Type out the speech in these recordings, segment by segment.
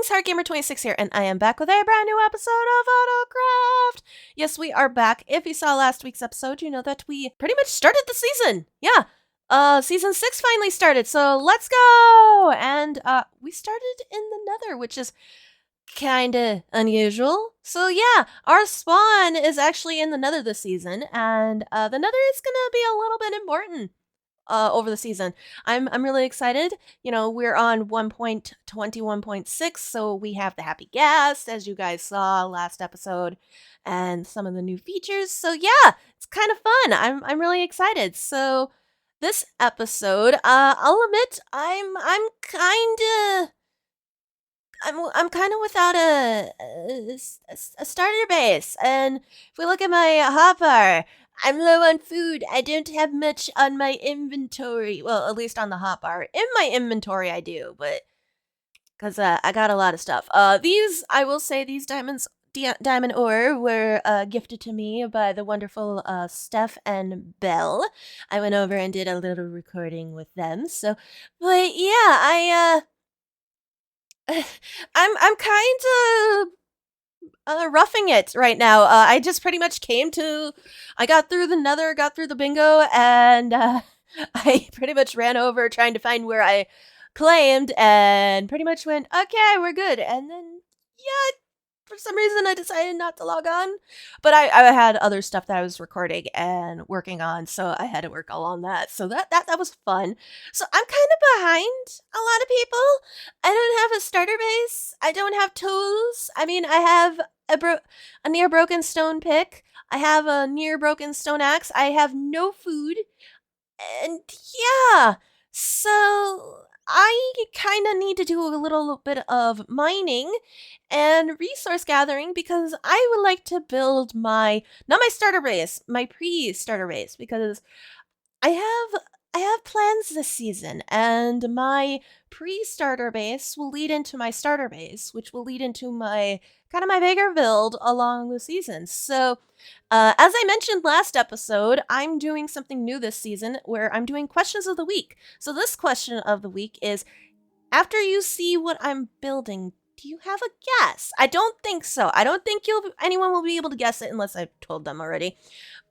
Heartlings, HeartGamer26 here, and I am back with a brand new episode of AutoCraft! Yes, we are back. If you saw last week's episode, you know that we pretty much started the season. Yeah, season 6 finally started, so let's go! And, we started in the Nether, which is kinda unusual. So yeah, our spawn is actually in the Nether this season, and, the Nether is gonna be a little bit important. Over the season. I'm really excited. You know, we're on 1.21.6, so we have the happy guest, as you guys saw last episode, and some of the new features. So yeah, it's kind of fun. I'm really excited. So this episode, I'll admit, I'm kind of without a starter base, and if we look at my hotbar, I'm low on food. I don't have much on my inventory. Well, at least on the hotbar. In my inventory, I do, but because I got a lot of stuff. I will say, these diamond ore were gifted to me by the wonderful Steph and Belle. I went over and did a little recording with them. So, but yeah, I'm kind of roughing it right now. I just pretty much I got through the Nether, got through the bingo, and I pretty much ran over trying to find where I claimed, and pretty much went, okay, we're good. And then, yeah, for some reason I decided not to log on, but I had other stuff that I was recording and working on, so I had to work all on that. So that was fun. So I'm kind of behind a lot of people. I don't have a starter base. I don't have tools. I mean, I have a near broken stone pick. I have a near broken stone axe. I have no food. And yeah, so I kind of need to do a little bit of mining and resource gathering, because I would like to build not my starter base, my pre-starter base, because I have plans this season, and my pre-starter base will lead into my starter base, which will lead into my bigger build along the season. So, as I mentioned last episode, I'm doing something new this season where I'm doing questions of the week. So this question of the week is, after you see what I'm building, do you have a guess? I don't think so. I don't think anyone will be able to guess it unless I've told them already.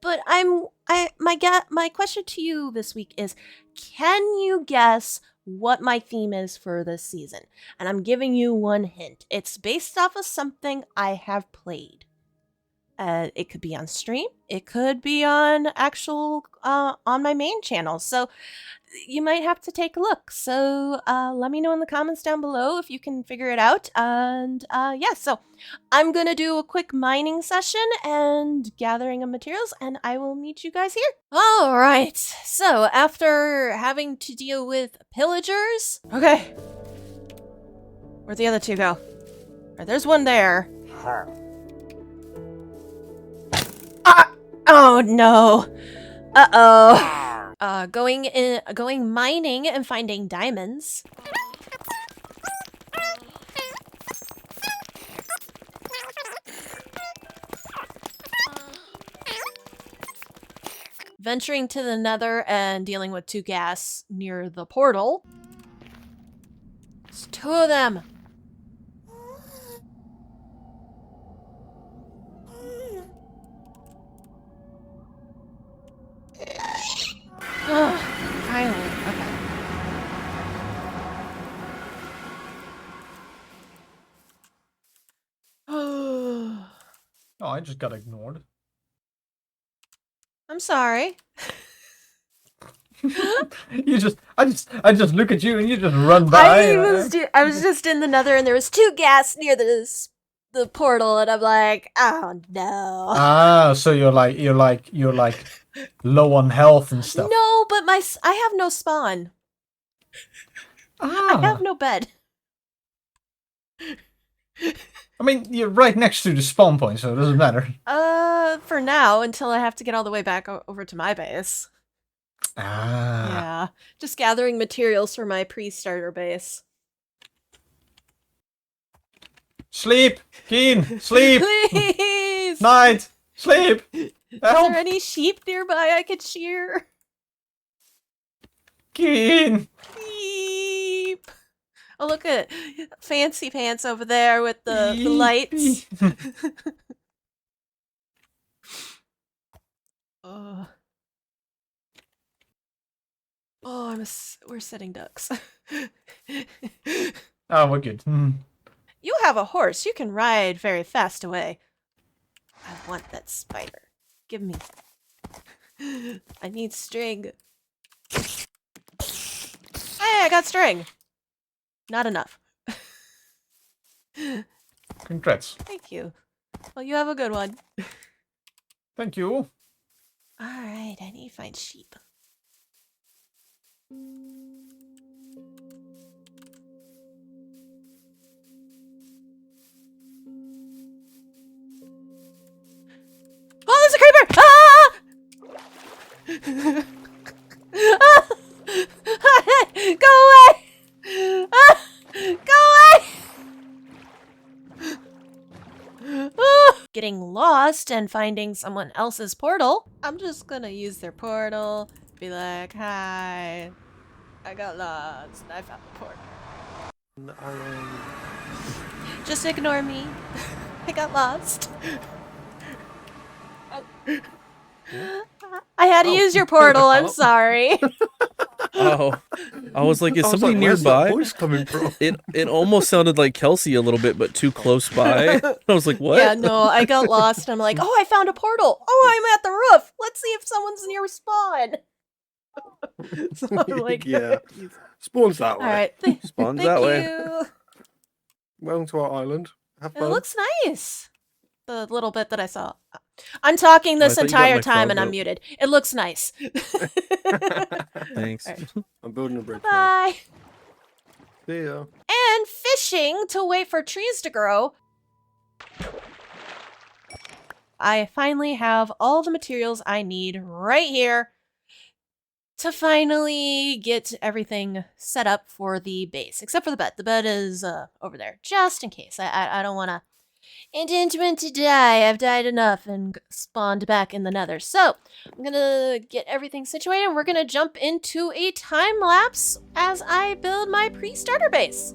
But my question to you this week is, can you guess what my theme is for this season? And I'm giving you one hint. It's based off of something I have played. It could be on stream. It could be on on my main channel. So you might have to take a look. So let me know in the comments down below if you can figure it out. And yeah, so I'm going to do a quick mining session and gathering of materials, and I will meet you guys here. All right. So after having to deal with pillagers. Okay. Where'd the other two go? All right, there's one there. Oh no. Uh-oh. Going mining and finding diamonds. Venturing to the Nether and dealing with 2 ghast near the portal. There's 2 of them. Finally. Okay. Oh, I just got ignored. I'm sorry. I just look at you and you just run by. I was just in the Nether and there was 2 ghast near the portal, and I'm like, oh no. Ah, so you're like low on health and stuff. No, but I have no spawn. I have no bed. I mean, you're right next to the spawn point, so it doesn't matter. For now, until I have to get all the way back over to my base. Ah. Yeah, just gathering materials for my pre-starter base. Sleep! Keen! Sleep! Please! Night! Sleep! Is Help! there any sheep nearby I could shear? Keen! Sheep! Oh, look at Fancy Pants over there with the lights. Oh, we're setting ducks. Oh, we're good. You have a horse. You can ride very fast away. I want that spider. Give me. I need string. Hey, I got string. Not enough. Congrats. Thank you. Well, you have a good one. Thank you. Alright, I need to find sheep. Oh, there's a creeper! Ah! Go away! Ah! Go away! Ah! Getting lost and finding someone else's portal. I'm just gonna use their portal. Be like, hi. I got lost. I found the portal. Just ignore me. I got lost. I had to use your portal. I'm sorry. Oh, I was like, is I was somebody like, where's that nearby? voice coming from? It almost sounded like Kelsey a little bit, but too close by. I was like, what? Yeah, no, I got lost. I'm like, oh, I found a portal. Oh, I'm at the roof. Let's see if someone's near spawn. So I'm like, Yeah. Spawns that way. all right. Spawns Thank that way. you. Welcome to our island. Have It fun. looks nice. The little bit that I saw. I'm talking this I thought you got entire my time frog and I'm rope. muted. It looks nice. Thanks. Alright. I'm building a bridge now. Bye. See ya. And fishing to wait for trees to grow. I finally have all the materials I need right here to finally get everything set up for the base, except for the bed. The bed is over there, just in case. I don't want to intendment to die. I've died enough and spawned back in the nether. So I'm gonna get everything situated and we're gonna jump into a time lapse as I build my pre-starter base.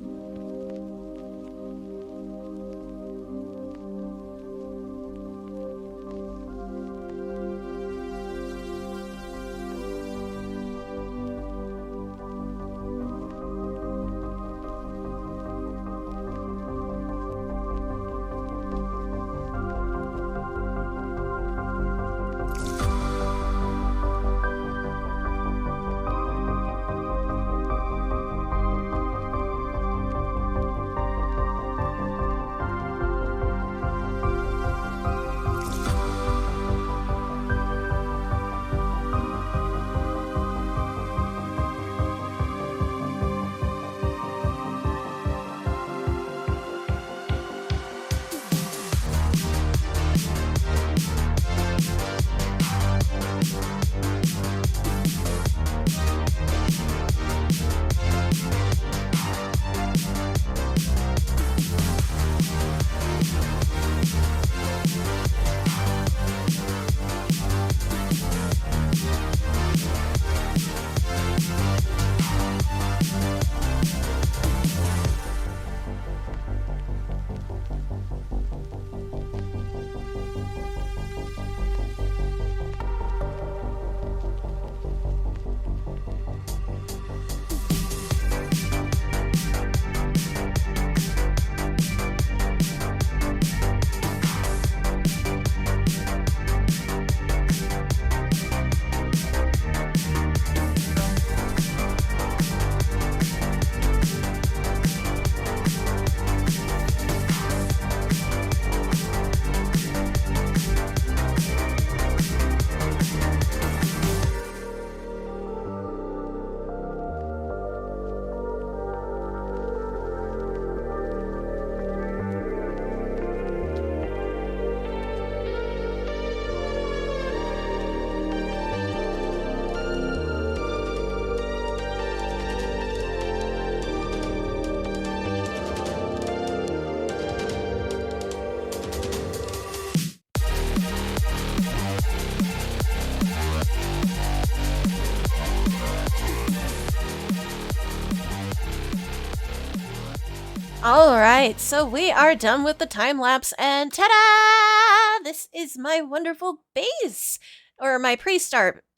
Alright, so we are done with the time lapse, and ta-da! This is my wonderful base! Or my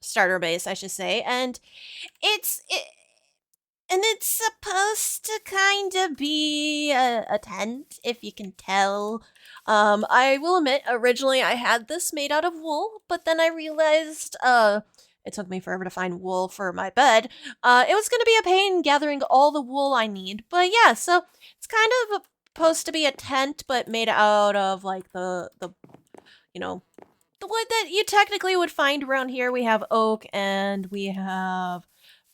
starter base, I should say, and it's supposed to kind of be a tent, if you can tell. I will admit, originally I had this made out of wool, but then I realized, it took me forever to find wool for my bed. It was gonna be a pain gathering all the wool I need, but yeah, so it's kind of supposed to be a tent, but made out of, like, you know, the wood that you technically would find around here. We have oak, and we have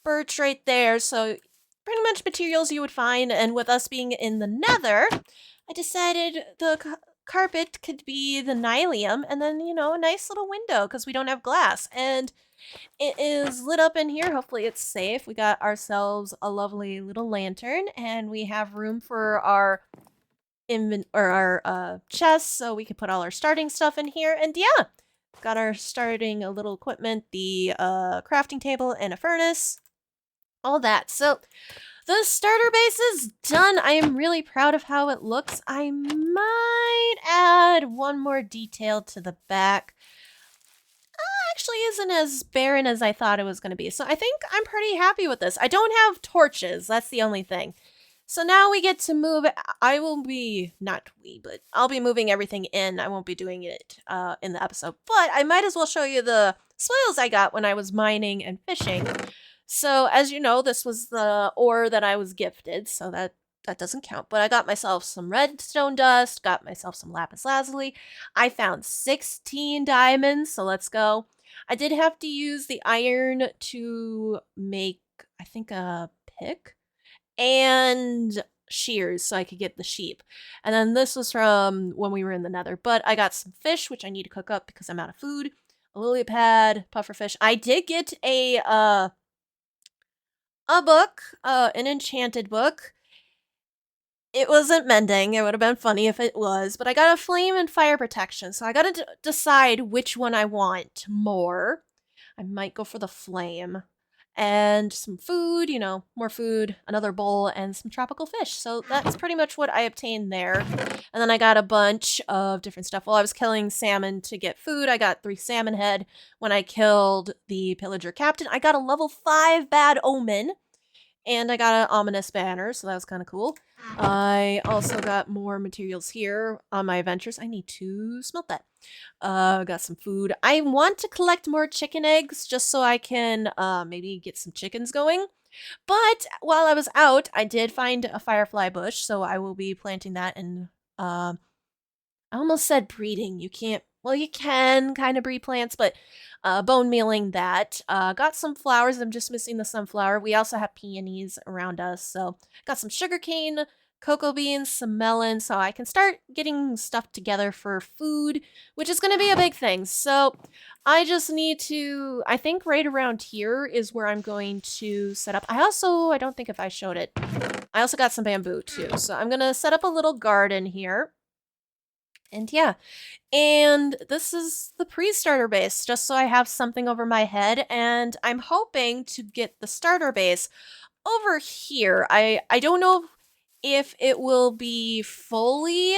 birch right there, so pretty much materials you would find, and with us being in the nether, I decided the carpet could be the nylium, and then, a nice little window, because we don't have glass, and it is lit up in here. Hopefully it's safe. We got ourselves a lovely little lantern, and we have room for our chest, so we can put all our starting stuff in here, and yeah, got our starting little equipment, the crafting table and a furnace, all that. So the starter base is done. I am really proud of how it looks. I might add one more detail to the back. Actually isn't as barren as I thought it was going to be. So I think I'm pretty happy with this. I don't have torches. That's the only thing. So now we get to move. I'll be moving everything in. I won't be doing it in the episode. But I might as well show you the spoils I got when I was mining and fishing. So as you know, this was the ore that I was gifted. So that doesn't count. But I got myself some redstone dust. Got myself some lapis lazuli. I found 16 diamonds. So let's go. I did have to use the iron to make, I think, a pick and shears so I could get the sheep. And then this was from when we were in the nether. But I got some fish, which I need to cook up because I'm out of food. A lily pad, pufferfish. I did get a book, an enchanted book. It wasn't mending. It would have been funny if it was. But I got a flame and fire protection. So I got to decide which one I want more. I might go for the flame. And some food, more food, another bowl, and some tropical fish. So that's pretty much what I obtained there. And then I got a bunch of different stuff. While I was killing salmon to get food, I got 3 salmon head. When I killed the pillager captain, I got a level 5 bad omen. And I got an ominous banner, so that was kind of cool. I also got more materials here on my adventures. I need to smelt that. Got some food. I want to collect more chicken eggs just so I can maybe get some chickens going. But while I was out, I did find a firefly bush, so I will be planting that and I almost said breeding. You can't, well, you can kind of breed plants, but bone mealing that. Got some flowers. I'm just missing the sunflower. We also have peonies around us. So got some sugarcane, cocoa beans, some melons. So I can start getting stuff together for food, which is going to be a big thing. So I just need to, I think right around here is where I'm going to set up. I don't think if I showed it, I also got some bamboo too. So I'm going to set up a little garden here. And yeah, and this is the pre-starter base, just so I have something over my head, and I'm hoping to get the starter base over here. I don't know if it will be fully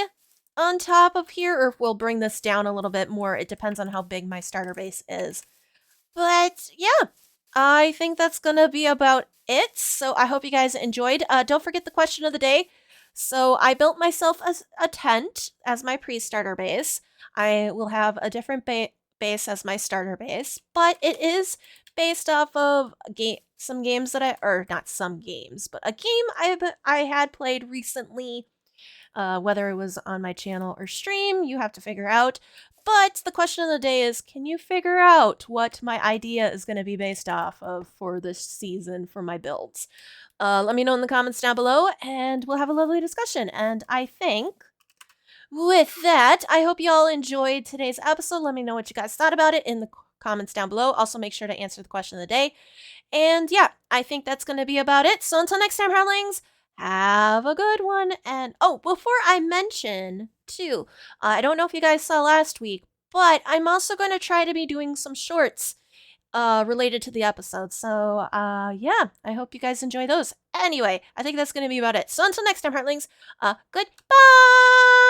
on top of here, or if we'll bring this down a little bit more. It depends on how big my starter base is. But yeah, I think that's gonna be about it, so I hope you guys enjoyed. Don't forget the question of the day. So I built myself a tent as my pre-starter base. I will have a different base as my starter base, but it is based off of some games that or not some games, but a game I had played recently. Whether it was on my channel or stream, you have to figure out. But the question of the day is, can you figure out what my idea is going to be based off of for this season for my builds? Let me know in the comments down below, and we'll have a lovely discussion. And I think with that, I hope you all enjoyed today's episode. Let me know what you guys thought about it in the comments down below. Also, make sure to answer the question of the day. And yeah, I think that's going to be about it. So until next time, Heartlings, have a good one. And oh, before I mention too, I don't know if you guys saw last week, but I'm also going to try to be doing some shorts related to the episode. So, yeah, I hope you guys enjoy those. Anyway, I think that's going to be about it. So until next time, Heartlings, goodbye!